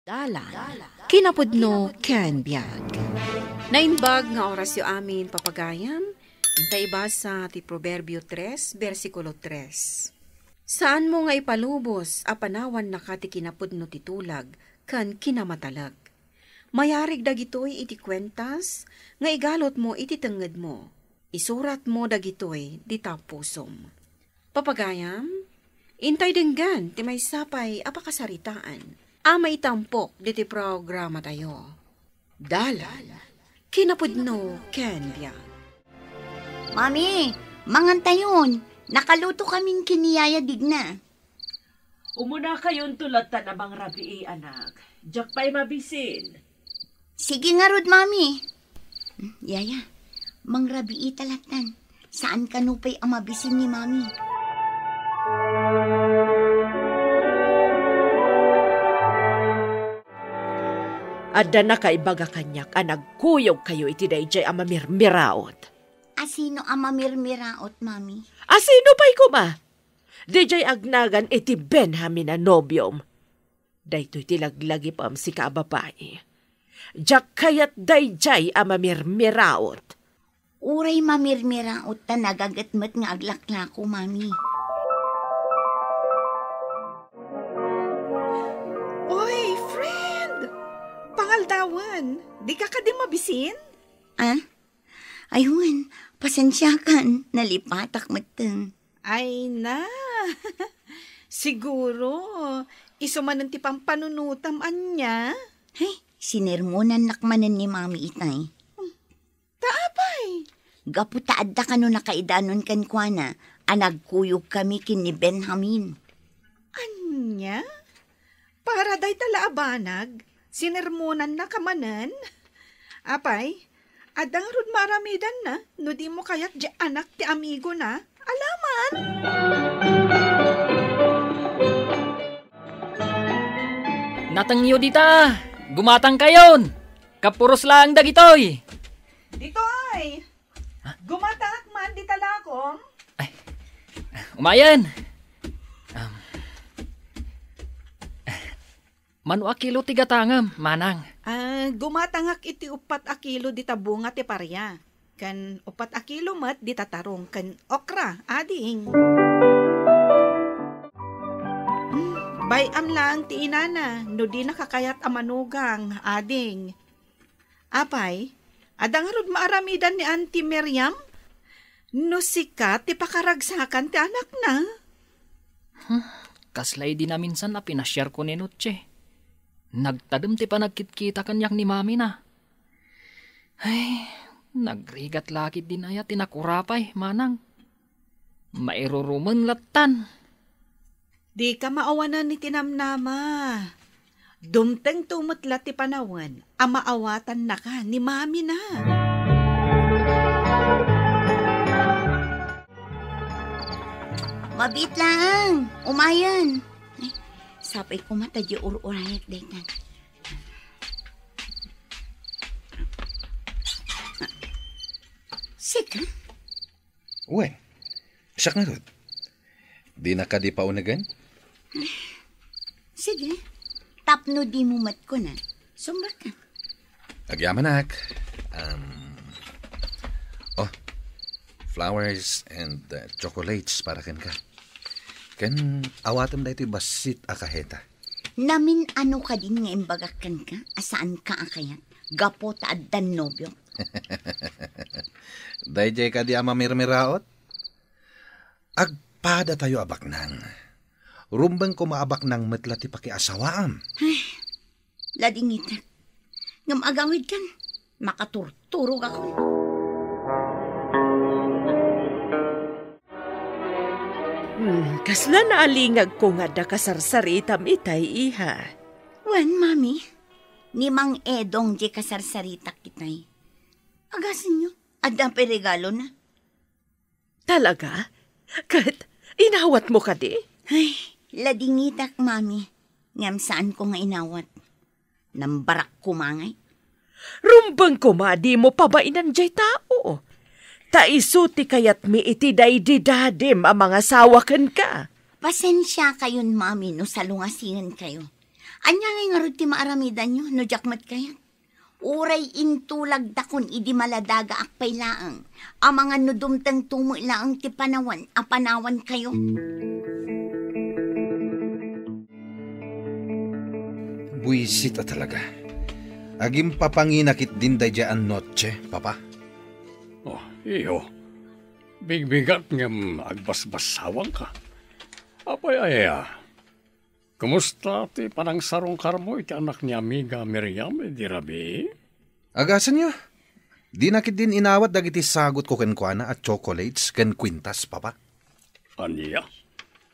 Dalan, kinapudno ken biag. Nainbag nga oras yu amin papagayam, intay basa ti Proverbio 3, versikulo 3. Saan mo nga ipalubos a panawan na kati kinapudno ti tulag, kan kinamatalag. Mayarig dagitoy iti kwentas, nga igalot mo iti tenged mo. Isurat mo dagitoy di tapusom. Papagayam, intay denggan ti may sapay apakasaritaan. Amay tampok diti programa tayo. Dalan, kinapudno ken biag. Mami, mangantayon. Nakaluto kaming kiniyaya digna. Umuna kayon tulad na bang rabii, anak. Diyak pa'y mabisin. Sige nga rod, mami. Yaya, mang rabii talatan. Saan kanupay ang mabisin ni mami? Adda na kaibaga kanyak nagkuyog kayo iti dayjay ang mamirmiraot. Asino ang mamirmiraot, mami? Asino pa'y kuma? Dayjay agnagan iti Benjamin na nobyom. Daytoy tilaglagi pam si kababae. Diyak kayat dayjay ang mamirmiraot. Uray mamirmiraot ta nagagatmat nga aglaklako, mami. Pangaldawan, di ka di mabisin? Ah? Ayun, pasensyakan, nalipatak mateng. Ay na, siguro, isumanan ti pang panunutam niya. Hey, sinermonan nakmanan ni mami itay. Taapay. Gaputaad da kano nakaidanon kan kwa na, anagkuyog kami kin ni Benjamin. Anya? Para day talaabanag, sinermonan na kamanan. Apay, adang rod maramidan na, no di mo kayat di anak ti amigo na, alaman. Natangyo dita, gumatang kayon, kapuros lang dagitoy. Dito ay, gumatang man di talakong. Ay, umayan. Manu akilo tigatangam, manang. Gumatangak iti 4 akilo di tabunga ti parya. Kan 4 akilo mat di tatarong kan okra, ading. Bayam lang ti inana, no di nakakayat amanugang, ading. Apay, adang rod maaramidan ni Auntie Miriam? No sikat ti pakaragsakan ti anak na. Kaslay din na minsan na pinasyar ko ni Nutche. Nagtadem ti pa nagkitkita kanyak ni mami na. Ay, nagrigat lakit din aya tinakurapay, manang. Mairuruman latan. Di ka maawanan ni tinamnama. Dumteng tumutla ti panawan, amaawatan na ka ni mami na. Mabit lang, umayan. Ay, sapay ko mata di ur-urayat daytan. Sika? Uwe, siyak na rod. Di na ka di paunagan? Sige, tapno di mo mat ko na. Sumbar ka. Agyaman, flowers and chocolates para ken ka. Ken awatam da ito basit akaheta. Namin ano ka din nga imbagakan ka? Asaan ka akayat? Gapo taad dan nobyo? Dayjay ka di ama mirmiraot? Agpada tayo abak nang. Rumbang ko maabak nang metlati pakiasawaam. Ay, lading itak. Ngam agawid kan, makaturturog ako. Kasla na alingag ko nga da kasarsaritam itay, iha. Wan, mami. Ni Mang Edong di kasarsaritak kitay. Agasin nyo, adang regalo na. Talaga? Kat, inawat mo ka di? Ay, ladingitak, mami. Ngam saan ko nga inawat? Nambarak kumangay. Rumbang kumadi mo pabainan jay tao. Taisuti kayat mi iti daydidadim ang mga sawakan ka. Pasensya kayon, mami, no salungasingan kayo. Anya ngay nga ti maaramidan nyo, no jakmat kayat. Uray intulag dakon idi maladaga akpay laang. Ang mga nudumtang tumo laang ti panawan, apanawan kayo. Buisita talaga. Agim papanginakit din day dyan noche, papa. Oh, iyo. Bigbigat ngam agbasbasawang ka. Apay aya. Kumusta ti panang sarong karmo iti anak ni amiga Miriam di rabi? Agasan nyo. Di nakit din inawat dagiti sagot ko kenkwana at chocolates ken kwintas, papa. Aniya?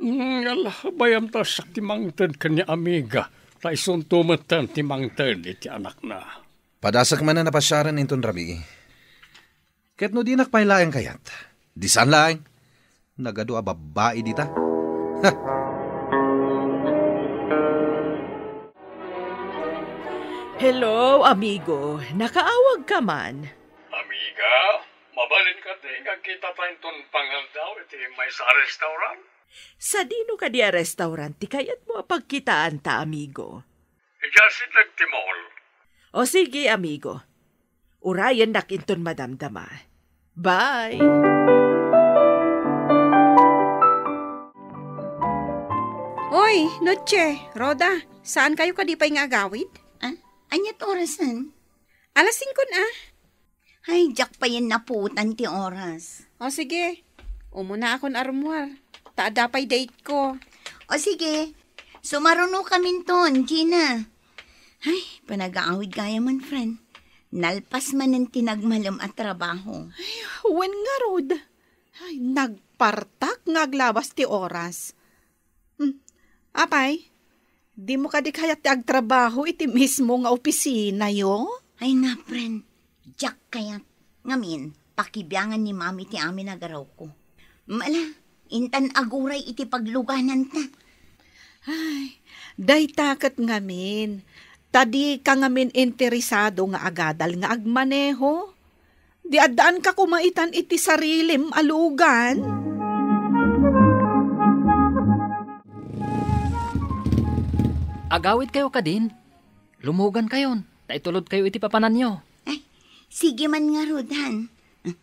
Yala, bayam ta sak ti mangted kanya amiga. Ta isun tumatan ti mangted iti anak na. Padasak man na napasyaran inton rabi. Ket no di nakpailayan kayat. Di saan laing? Nagado a babae dita. Ha! Hello, amigo. Nakaawag ka man. Amiga, mabalin ka din ang kita tayong ton pangal daw iti may sa restaurant. Sa dino ka di a restaurant, ti kayat mo pagkitaan ta, amigo. Ijasit nagtimol. O sige, amigo. Urayan nakinton madamdama. Bye! Oy, Noche, Roda, saan kayo kadipay nga agawid? Anyat orasan? Alas 5 na. Ay, jak pa yan naputan ti oras. O sige, umuna akong armoire. Taadapay date ko. O sige, sumaruno kami ton, Gina. Ay, panag-aawid kaya man, friend. Nalpas man ng tinagmalam at trabaho. Wen nga, Rod. Ay, nagpartak ngaglabas ti oras. Apay, di mo ka di kaya ti agtrabaho iti mismo nga opisina yo? Ay na, friend. Jak kayat. Ngamin, pakibiyangan ni mami ti amin agaraw ko. Mala, intan aguray iti pagluganan ta. Ay, day takat ngamin. Tadi ka ngamin interesado nga agadal nga agmaneho. Di adaan ka kumaitan iti sarilim alugan. Agawid kayo ka din. Lumugan kayon. Taitulod kayo iti papanan nyo. Ay, sige man nga, Rodan.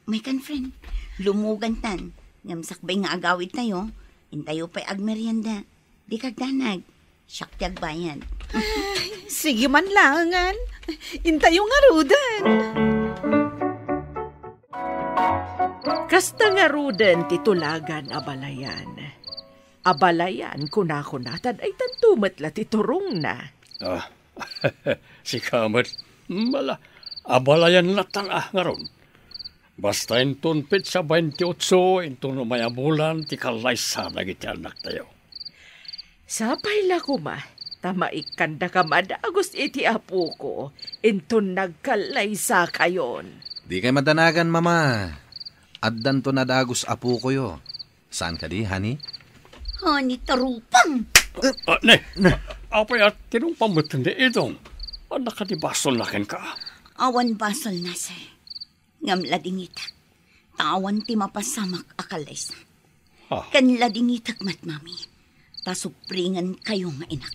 May kan, friend. Lumugan tan. Ngamsakbay nga agawid tayo. Intayo pa'y agmerienda. Di kagdanag. Siyak ti agbayan. Sige man langan. Intayo nga, Rodan. Kasta nga ruden titulagan abalayan. Abalayan kunakunatan ay tantumatla titurong na. Si Kamet, mala, abalayan latan nga ron. Basta inton pit sa 28, inton umayabulan, ti kalaysa nagiti anak tayo. Sapay la kuma, tamaikanda ka madagos iti apo ko, inton nagkalaysa kayon. Di kay madanagan, mama. Addan to nadagos apo ko yo. Saan ka di, honey? Honey, tarupang! Ne, apay at tinumpang mo tindi itong. Anak ka di basol nakin ka. Awan basol na, sir. Ngamla dingitak. Tawan ti mapasamak akalaysa. Kanla dingitak matmami. Tasupringan kayo nga inak.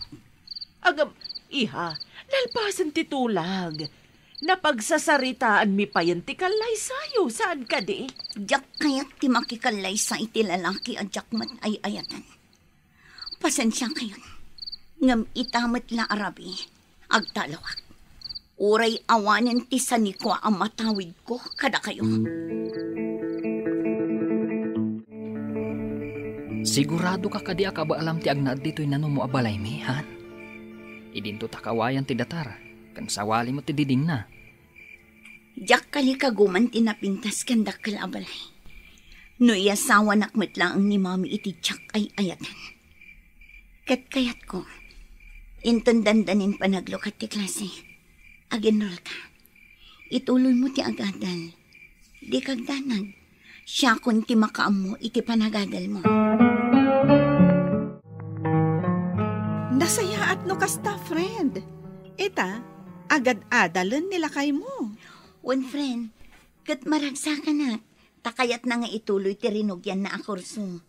Agam, iha, lalpasan titulag. Napagsasaritaan mi pa yan ti kalay sayo. Saan ka di? Jak kayat ti makikalay sa iti lalaki at jakmat ay ayatan. Pasensya kayo. Ngam itamat la arabi. Agtalawak. Uray awanan ti sanikwa ang matawid ko kada kayo. Sigurado ka kadi akaba alam ti agnaad dito'y nano mo abalay mi, han? Idinto takawayan ti datar. Kan sawali mo ti diding na. Jak kali kaguman tinapintas kandak kalabalay. No iasawa nakmet lang ni mami iti tsak ay ayatan. Kat kayat ko, inton dandanin panaglukat ti klase. Agenrol ka. Ituloy mo ti agadal. Di kagdanag. Siya kun ti makaam mo iti panagadal mo. Nasayaat no kasta, friend. Ita, agad-adalan nila kay mo. One friend, kat maragsa ka na. Takayat na nga ituloy ti rinugyan na akurso.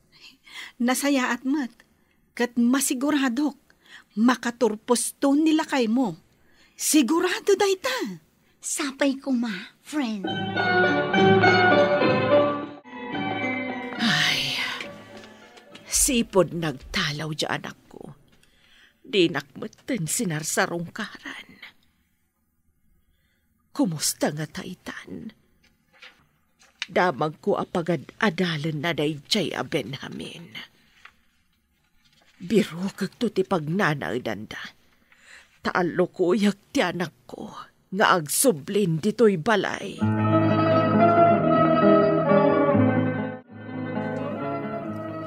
Nasayaat mat. Kat masiguradok. Makaturpos to nila kay mo. Sigurado dayta. Sapay ko ma, friend. Ay, sipod nagtalaw di anak ko. Di nakmatan sinarsarong karan. Kumusta nga taitan? Damag ko apagad adalan na dayjay a Benjamin. Biro kag to ti pagnanaw danda. Taalo ko yak ti anak ko nga agsublin dito'y balay.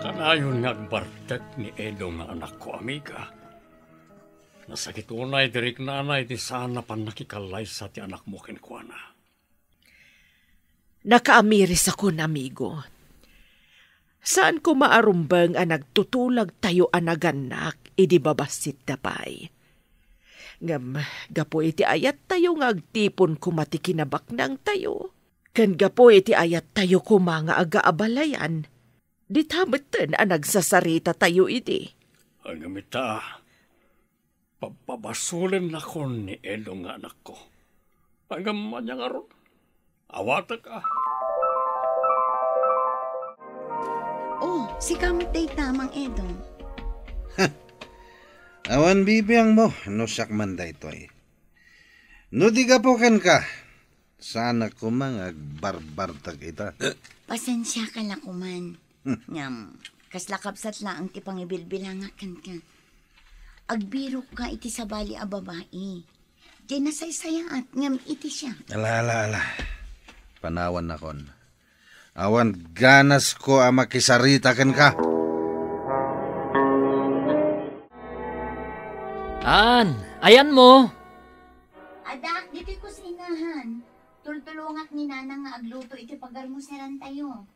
Kanayon nga agbartek ni Edo nga anak ko, amiga. Nasakit unay dirik nanay di sana pan nakikalay sa ti anak mo kinkwana. Nakaamiris ako, amigo. Saan ko maarumbang ang nagtutulag tayo anaganak, idi babasit dapay. Ngam, gapo iti ayat tayo nga agtipon kumatikinabak ng tayo. Kan gapo iti ayat tayo kumanga agaabalayan. Di tabetan ang nagsasarita tayo idi. Ang gamita, papabasulin na ko ni Edo nga anak ko. Hanggang manya nga ron. Awata ka. Oh, si kamot day tamang Edo. Awan bibiyang mo, no sakman da ito ay. No di ka po kan ka. Sana ko mga agbarbartag ita. Pasensya ka lang kuman. Ngam, kaslakapsat lang ang tipangibilbilangakan ka. Agbiro ka iti sa bali a babae. Di nasaysayaat ngam iti siya. Ala. Panawan na kon. Awan ganas ko ang makisarita kan ka. Ayan mo. Adak, dito ko sa inahan. Tultulungak ni Nana nga agluto iti pagarmos na lang tayo.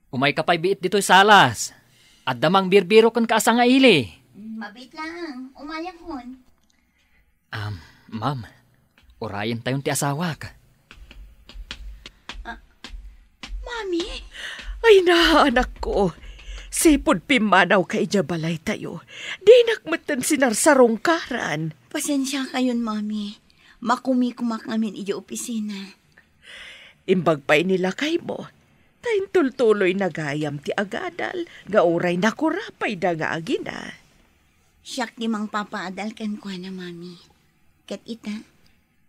Umay ka pa'y biit dito'y salas. At damang birbiro kan ka asa nga ili. Mabit lang, umayak hon. Ma'am, orayan tayong ti asawa ka. Mami? Ay na, anak ko. Sipod pimanaw kay jabalay tayo. Di nakmatan sinarsarong karan. Pasensya kayon, Mami. Makumi-kumak namin iyo opisina. Imbag pa'y nila kay mo. Tayin tultuloy nagayam ti agadal. Gauray na kurapay da nga agina. Siyak di mang papaadal kan kwa na, Mami. Kat ita,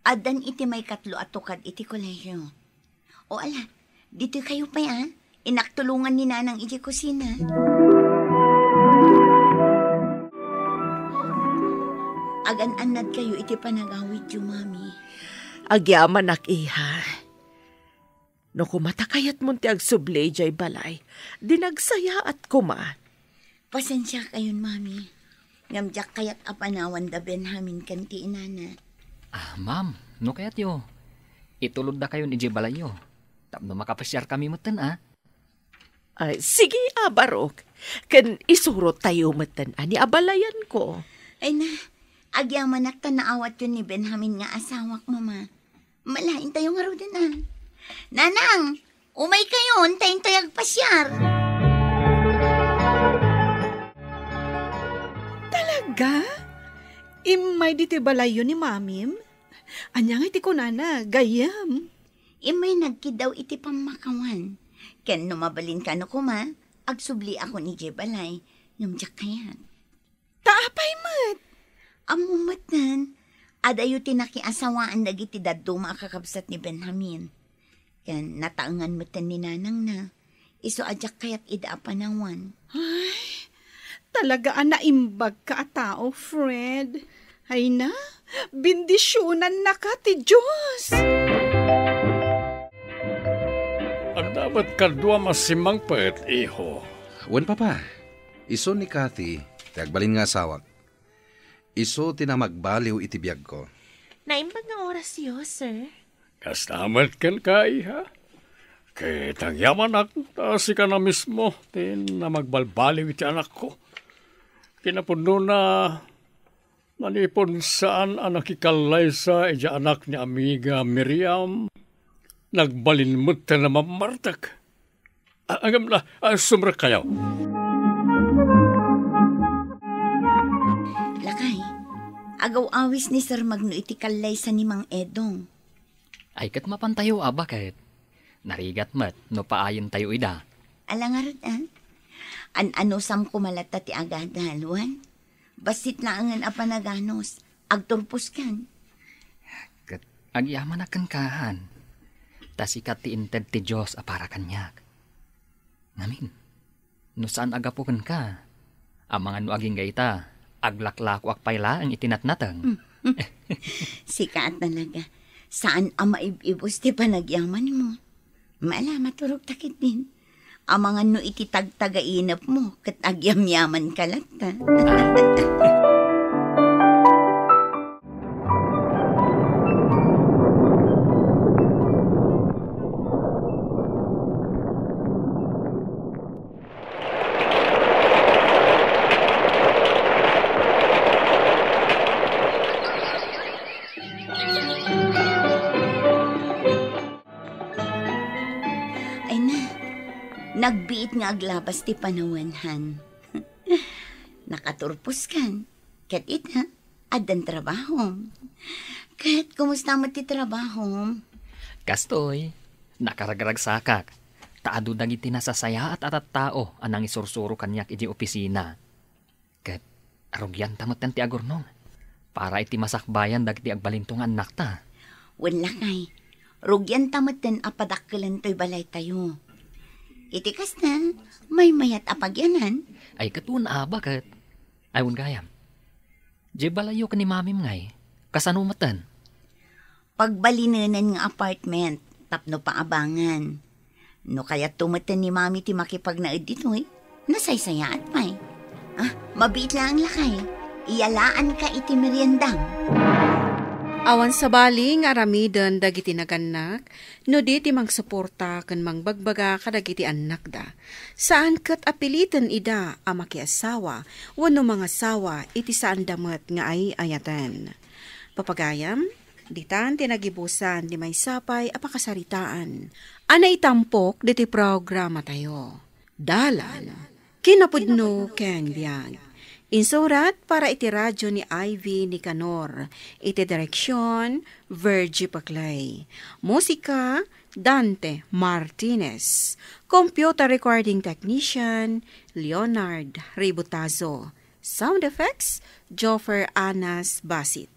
adan iti may katlo at tukad iti kolehiyo. O ala, dito kayo pa ya. Inaktulungan ni Nanang iti kusina. Agan-anad kayo iti panagawid yu, Mami. Agyaman ak iha. No kumatakayat mo ti agsublay jay balay, dinagsaya at kuma. Pasensya kayon, Mami. Ngamjak kayat apanawan da Benjamin kan ti inana. Ma'am, no kayat yo. Itulod na kayo ni Jebalayo. Tapno makapasyar kami mutan, Ay, sige, Barok. Kan isurot tayo matan ani abalayan ko. Ay na, agyaman at tanaawat yun ni Benjamin nga asawak, Mama. Malain tayo nga ro din, Nanang, umay kayo, tayo tayag pasyar. Talaga? Imay diti balayo ni Mamim? Anyang iti ko nana, gayam. Imay nagkidaw iti pamakawan. Ken numabalin ka no kuma, agsubli ako ni Jebalay, ngumjak kayan. Taapay mat. Amumatan, adayo tinakiasawaan dagiti daddo makakabsat ni Benjamin. Ken nataangan matan ni Nanang na, iso ajak kayat ida apanawan. Ay, talaga naimbag ka tao, Fred. Ay na, bindisyonan na ka ti Diyos. Ang dapat kadwa masimang paet, iho. Wan papa, iso ni Cathy, tagbalin nga asawak. Iso tinamagbaliw iti biyag ko. Naimbag nga oras yo, sir. Kastamat kan ka, iha. Kaya tagyaman ako, si ka na mismo, na magbalbaliw iti anak ko. Kinapuno na nanipon saan ang nakikalay sa ija anak ni amiga Miriam. Nagbalinmut na mamartak. Agam na, sumra kayo. Lakay, Agaw awis ni Sir Magno iti kalay sa ni Mang Edong. Ay kat mapantayo bakit? Narigat mat, no paayon tayo ida. Alangarot An-ano sam kumalata ti agadalwan? Basit laangan apanaganos, agturpos kan. Kat agyaman na kankahan. Tas ikat ti inted ti Diyos para kanyak. Ngamin, no saan agapukan ka? Amangan no aging gaita, aglaklako akpayla ang itinatnatang. Sikat talaga. Saan ang maibibos ti panagyaman mo? Mala, maturog takit din. Amangan no ititagtagainap mo, kat agyam-yaman ka lang ta. Nagbiit nga aglabas ti panawanhan. Nakaturpos kan. Kat ita, adan trabaho. Kat, kumusta mo ti trabaho? Kastoy, nakaragrag sakak. Taado dagiti nasasaya at tao anang isursuro kanyak iti opisina. Kat, arugyan tamot ti agurnong. Para iti masakbayan dagiti agbalintungan nakta. Wala kay. Rugyan tamot din apadakkelan to'y balay tayo. Itikas na, may mayat apagyanan. Ay katun bakit? Ayun gayam. Di balayo ka ni mamim ngay. Kasanumatan. Pagbalinanan ng apartment, tapno paabangan. No kaya tumatan ni mami ti makipagnaid dito nasaysayaan pa mabiit lang ang lakay. Iyalaan ka iti meriendang. Awan sa bali nga aramidan dagiti naganak, no di ti mangsuporta ken mangbagbaga kadagiti anak da. Saan ket apilitan ida a makiasawa, wenno mga asawa iti saan damet nga ay ayatan. Papagayam, ditan tinagibusan di may sapay a pakasaritaan. Ana itampok diti programa tayo. Dalan, kinapudno ken biyag. Insurat para iti radyo ni Ivy Nicanor. Iti direksyon, Virgie Paclay. Musika, Dante Martinez. Computer recording technician, Leonard Ributazo. Sound effects, Joffer Anas Basit.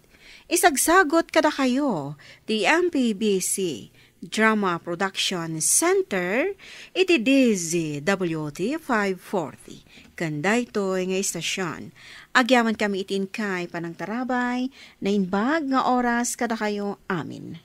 Isagsagot kada kayo, the MPBC Drama Production Center, iti DZWT 540. Kanday to nga istasyon. Agyaman kami itin kay panang tarabay, na inbag nga oras kada kayo amin.